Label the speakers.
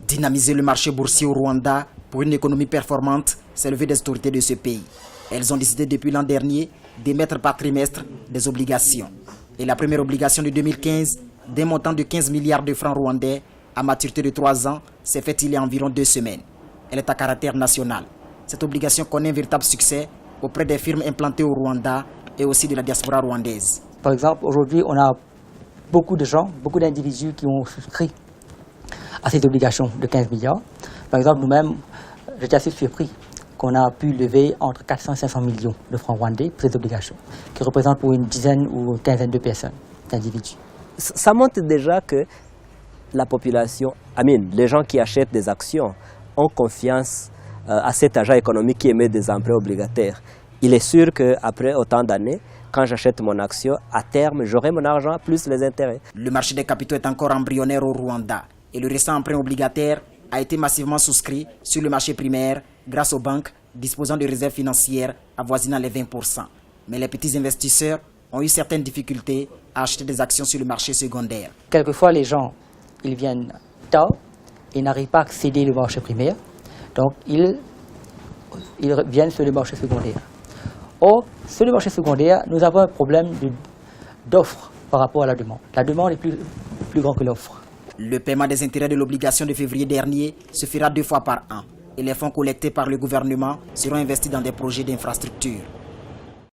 Speaker 1: Dynamiser le marché boursier au Rwanda pour une économie performante, c'est le vœu des autorités de ce pays. Elles ont décidé depuis l'an dernier d'émettre par trimestre des obligations. Et la première obligation de 2015, d'un montant de 15 milliards de francs rwandais, à maturité de 3 ans, s'est faite il y a environ 2 semaines. Elle est à caractère national. Cette obligation connaît un véritable succès auprès des firmes implantées au Rwanda et aussi de la diaspora rwandaise.
Speaker 2: Par exemple, aujourd'hui, on a beaucoup de gens, beaucoup d'individus qui ont souscrit à cette obligation de 15 milliards. Par exemple, nous-mêmes, j'étais assez surpris qu'on a pu lever entre 400 et 500 millions de francs rwandais pour cette obligation, qui représente pour une dizaine ou une quinzaine de personnes, d'individus.
Speaker 3: Ça montre déjà que la population, les gens qui achètent des actions ont confiance à cet agent économique qui émet des emprunts obligataires. Il est sûr qu'après autant d'années, quand j'achète mon action, à terme, j'aurai mon argent plus les intérêts.
Speaker 1: Le marché des capitaux est encore embryonnaire au Rwanda et le récent emprunt obligataire a été massivement souscrit sur le marché primaire grâce aux banques disposant de réserves financières avoisinant les 20%. Mais les petits investisseurs ont eu certaines difficultés à acheter des actions sur le marché secondaire.
Speaker 2: Quelquefois, les gens, ils viennent tard et n'arrivent pas à accéder au marché primaire, donc ils viennent sur le marché secondaire. Or, sur le marché secondaire, nous avons un problème d'offre par rapport à la demande. La demande est plus grande que l'offre.
Speaker 1: Le paiement des intérêts de l'obligation de février dernier se fera 2 fois par an et les fonds collectés par le gouvernement seront investis dans des projets d'infrastructure.